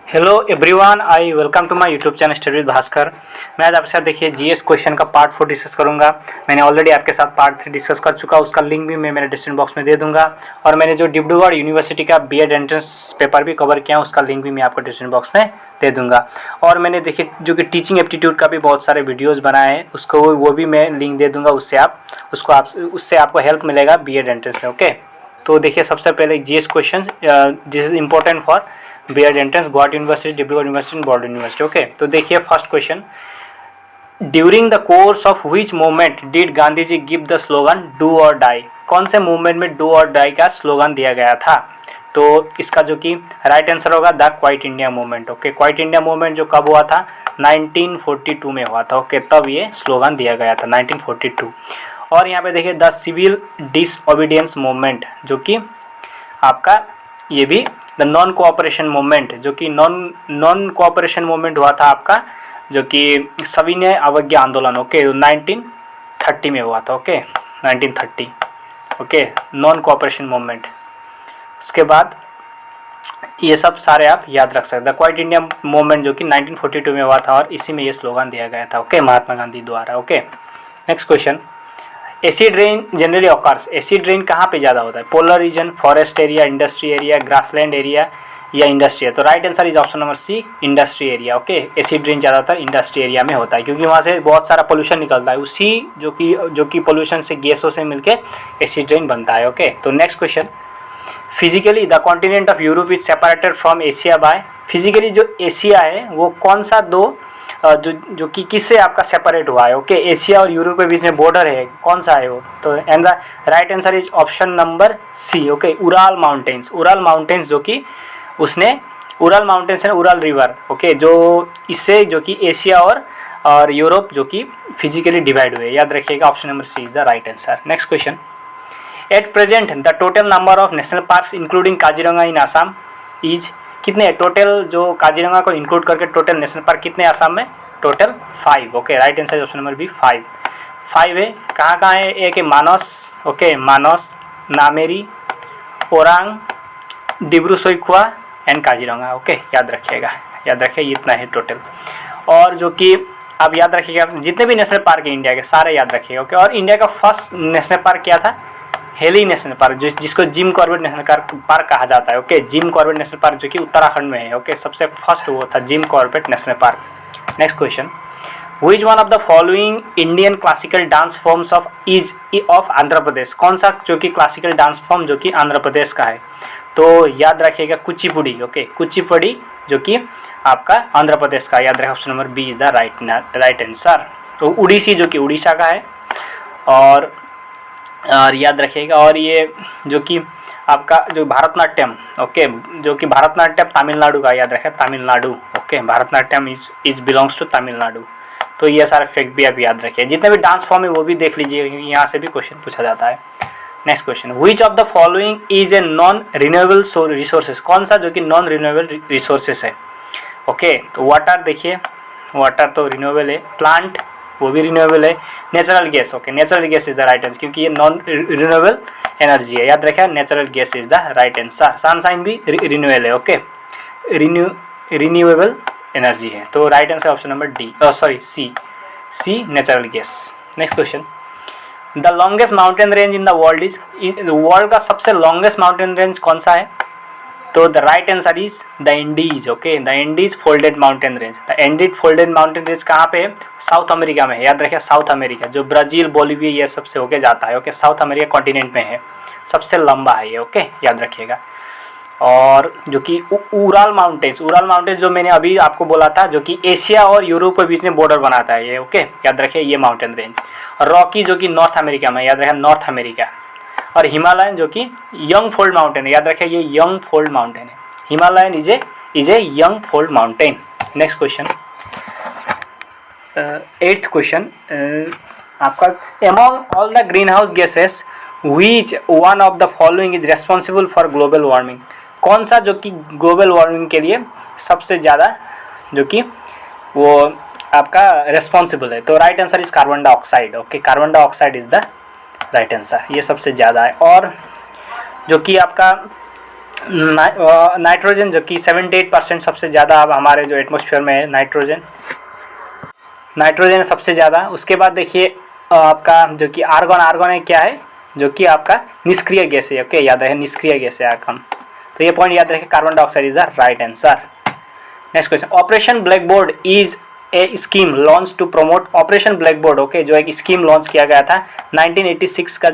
Hello everyone, I welcome to my YouTube channel study with Bhaskar. मैं आज आपके साथ देखिए जीएस क्वेश्चन का पार्ट 4 डिस्कस करूंगा। मैंने ऑलरेडी आपके साथ पार्ट 3 डिस्कस कर चुका, उसका लिंक भी मैं मेरे डिस्क्रिप्शन बॉक्स में दे दूंगा। और मैंने जो डिब्रूगढ़ यूनिवर्सिटी का बीएड एंट्रेंस पेपर भी कवर किया, उसका लिंक भी मैं आपको डिस्क्रिप्शन बॉक्स में दे दूंगा। और मैंने देखिए जो कि टीचिंग एप्टीट्यूड का भी बहुत सारे वीडियोज़ बनाए हैं, उसको वो भी मैं लिंक दे दूँगा। उससे आपको हेल्प मिलेगा बीएड एंट्रेंस में। ओके, तो देखिए सबसे पहले GS question, this is important for BEd entrance, Guwahati university, Dibrugarh university, border university. Okay, तो देखिए first question, during the course of which movement did Gandhi ji give the slogan do or die? कौन से movement में डू और डाई का slogan दिया गया था? तो इसका जो कि राइट आंसर होगा the quite India movement. Okay, quite India movement जो कब हुआ था? 1942 में हुआ था। ओके, तब ये स्लोगन दिया गया था 1942। और यहाँ पे देखिए द सिविल डिसओबीडियंस मूवमेंट, जो कि आपका ये भी द नॉन कोऑपरेशन मूवमेंट, जो कि नॉन कोऑपरेशन मूवमेंट हुआ था आपका, जो कि सविनय अवज्ञा आंदोलन। ओके, 1930 में हुआ था। Okay, 1930। Okay, non cooperation movement. उसके बाद ये सब सारे आप याद रख सकते हैं। द क्वाइट इंडिया मूवमेंट जो कि 1942 में हुआ था और इसी में ये स्लोगन दिया गया था। ओके, महात्मा गांधी द्वारा। Okay, next question, acid rain generally occurs. Acid rain कहाँ पे ज़्यादा होता है? Polar region, forest area, industry area, grassland area या इंडस्ट्री है? तो right answer is option number C, industry area. Okay, acid rain ज़्यादातर इंडस्ट्री एरिया में होता है, क्योंकि वहाँ से बहुत सारा पोल्यूशन निकलता है, उसी जो कि पोल्यूशन से, गैसों से मिलके एसिड रेन बनता है। ओके, तो next question, physically the continent of Europe is separated from Asia by. Physically जो एशिया है वो कौन सा दो जो कि किससे आपका सेपरेट हुआ है? ओके, एशिया और यूरोप के बीच में बॉर्डर है, कौन सा है वो? तो and the right answer is option number C. Okay, Ural mountains. Ural mountains जो कि उसने उराल माउंटेन्स है, उराल रिवर। ओके, जो इससे जो कि एशिया और यूरोप जो कि फिजिकली डिवाइड हुए, याद रखिएगा, option number C is the right answer. Next question, at present the total number of national parks including Kaziranga in Assam is. कितने टोटल, जो काजीरंगा को इंक्लूड करके टोटल नेशनल पार्क कितने आसाम में? Total 5। Okay, right answer option number B 5। 5 है। कहाँ कहाँ है? एक है Manas. Okay, Manas, Nameri, Orang, Dibru Saikhowa and Kaziranga. Okay, याद रखिएगा, याद रखिए, इतना है टोटल। और जो कि आप याद रखिएगा, जितने भी नेशनल पार्क है इंडिया के सारे याद रखिएगा। ओके, और इंडिया का फर्स्ट नेशनल पार्क क्या था? हेली नेशनल पार्क, जिसको जिम कॉर्बेट नेशनल पार्क कहा जाता है। Okay, gym Corbett national park जो कि उत्तराखंड में है। ओके, सबसे फर्स्ट वो था Jim Corbett national park. Next question, which one of the following Indian classical dance forms of Andhra Pradesh? कौन सा जो कि क्लासिकल डांस फॉर्म जो कि आंध्र प्रदेश का है? तो याद रखिएगा कुचिपुड़ी। ओके, कुचिपुड़ी जो कि आपका आंध्र प्रदेश का, याद रखिए, option number B is the right answer. तो उड़ीसी जो कि उड़ीसा का है। और याद रखिएगा, और ये जो कि आपका जो भारतनाट्यम, ओके, जो कि भारतनाट्यम तमिलनाडु का, याद रखें, Tamil Nadu. Okay, Bharatanatyam is belongs to Tamil Nadu. तो ये सारे फैक्ट भी आप याद रखिए, जितने भी डांस फॉर्म है वो भी देख लीजिए, यहाँ से भी क्वेश्चन पूछा जाता है। Next question, which of the following is a non renewable resources? कौन सा जो कि नॉन रिन्यूएबल रिसोर्सेज है? ओके, तो वाटर, देखिए वाटर तो रिन्यूएबल है, प्लांट वो भी रिन्यूएबल है, natural gas. Okay, natural gas is the right answer, क्योंकि ये नॉन रिन्यूएबल एनर्जी है, याद रखें, natural gas is the right answer. Sunshine भी रिन्यूएबल है। ओके, रिन्यूएबल एनर्जी है, तो right answer option number D, sorry C natural gas. Next question, the longest mountain range in the world is. World का सबसे longest mountain range कौन सा है? तो the right answer is the Andes. Okay, the Andes folded mountain range. The Andes folded mountain range कहाँ पे है? South America में है, याद रखिए, साउथ अमेरिका, जो ब्राज़ील, बोलिविया ये सबसे होके जाता है। ओके, साउथ अमेरिका कॉन्टिनेंट में है, सबसे लंबा है ये। ओके, याद रखिएगा। और जो कि उराल माउंटेन्स जो मैंने अभी आपको बोला था, जो कि एशिया और यूरोप के बीच में बॉर्डर बनाता है ये। ओके, याद रखिए, ये माउंटेन रेंज। रॉकी जो कि नॉर्थ अमेरिका में, याद रखिए, नॉर्थ अमेरिका। और हिमालयन जो कि यंग फोल्ड माउंटेन है, याद रखिए, ये यंग फोल्ड माउंटेन है। Himalayan is a young fold mountain. Next question, 8th question आपका, among all the greenhouse gases which one of the following is responsible for global warming? कौन सा जो कि ग्लोबल वार्मिंग के लिए सबसे ज़्यादा जो कि वो आपका रेस्पॉन्सिबल है? तो right answer is carbon dioxide. Okay, carbon dioxide is the right answer, ये सबसे ज़्यादा है। और जो कि आपका नाइट्रोजन जो कि 78% सबसे ज़्यादा अब हमारे जो एटमॉस्फेयर में है नाइट्रोजन सबसे ज़्यादा। उसके बाद देखिए आपका जो कि आर्गन, आर्गन है क्या है, जो कि आपका निष्क्रिय गैस है। ओके, याद रहे निष्क्रिय गैस है आर्गन। तो ये पॉइंट याद रखें, carbon dioxide is the right answer. Next question, operation blackboard is a scheme launch to promote. Operation blackboard okay, जो एक स्कीम लॉन्च किया गया था 1986 का,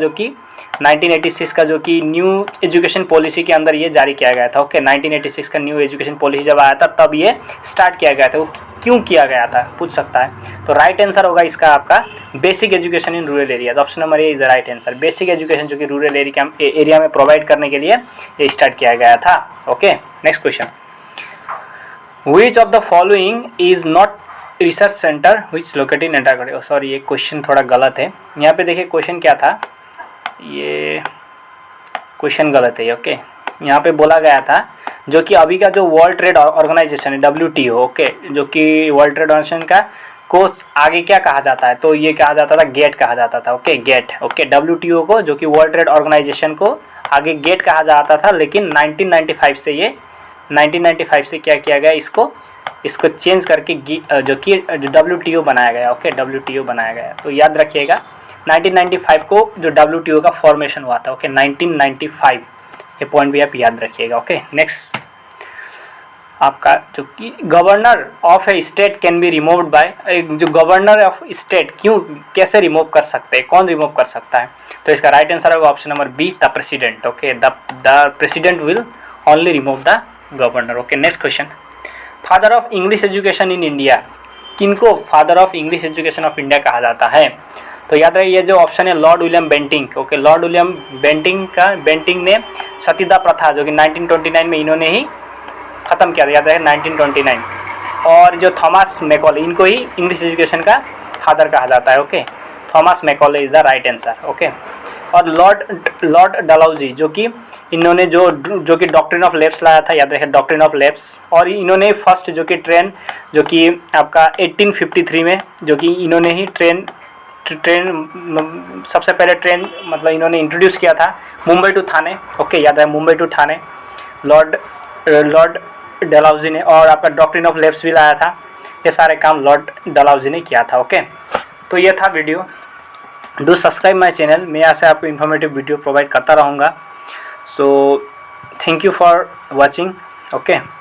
जो कि न्यू एजुकेशन पॉलिसी के अंदर ये जारी किया गया था। ओके, 1986 का न्यू एजुकेशन पॉलिसी जब आया था तब ये स्टार्ट किया गया था। वो क्यों किया गया था पूछ सकता है। तो राइट आंसर होगा इसका आपका basic education in rural areas. Option number A is the right answer. Basic education जो कि रूरल एरिया में प्रोवाइड करने के लिए ये स्टार्ट किया गया था। Okay, next question, which of the following is not research centre which located in Antarctica. Sorry, ये क्वेश्चन थोड़ा गलत है। यहाँ पे देखिए क्वेश्चन क्या था, ये क्वेश्चन गलत है। ओके, यहाँ पे बोला गया था जो कि अभी का जो वर्ल्ड ट्रेड ऑर्गेनाइजेशन है WTO, ओके, जो कि वर्ल्ड ट्रेड ऑर्गेनाइजेशन का को आगे क्या कहा जाता है, तो ये कहा जाता था गेट कहा जाता था। Okay, gate. ओके, WTO को जो कि वर्ल्ड ट्रेड ऑर्गेनाइजेशन को आगे गेट कहा जाता था, लेकिन 1995 से क्या किया गया, इसको चेंज करके जो कि WTO बनाया गया। ओके, WTO बनाया गया। तो याद रखिएगा 1995 को जो WTO का फॉर्मेशन हुआ था। ओके, 1995, ये पॉइंट भी आप याद रखिएगा। ओके, नेक्स्ट आपका जो कि governor of A state can be removed by, जो गवर्नर ऑफ स्टेट कैसे रिमूव कर सकते हैं, कौन रिमूव कर सकता है, तो इसका राइट आंसर होगा option number B, the president. Okay, the president will only remove the governor. Okay, next question, father of English education in India, किनको father of English education of India कहा जाता है, तो याद रहे ये जो ऑप्शन है Lord William Bentinck. Okay, Lord William Bentinck ने सतीदाह प्रथा जो कि 1929 में इन्होंने ही ख़त्म किया था, याद रहे 1929। और जो थॉमस मैकॉले, इनको ही इंग्लिश एजुकेशन का फादर कहा जाता है। Okay, Thomas Macaulay is the right answer. Okay, और लॉर्ड डलहौजी जो कि इन्होंने जो कि डॉक्ट्रिन ऑफ लैब्स लाया था, याद रखे डॉक्ट्रिन ऑफ लैब्स। और इन्होंने फर्स्ट जो कि ट्रेन जो कि आपका 1853 में जो कि इन्होंने ही ट्रेन सबसे पहले ट्रेन मतलब इन्होंने इंट्रोड्यूस किया था मुंबई टू थाने। ओके, याद है Mumbai to Thane Lord Dalhousie ने। और आपका डॉक्ट्रिन ऑफ लैब्स भी लाया था। ये सारे काम लॉर्ड डलहौजी ने किया था। ओके, तो ये था video. Do subscribe my channel, मैं यहाँ से आपको इन्फॉर्मेटिव वीडियो प्रोवाइड करता रहूँगा। So thank you for watching. Okay.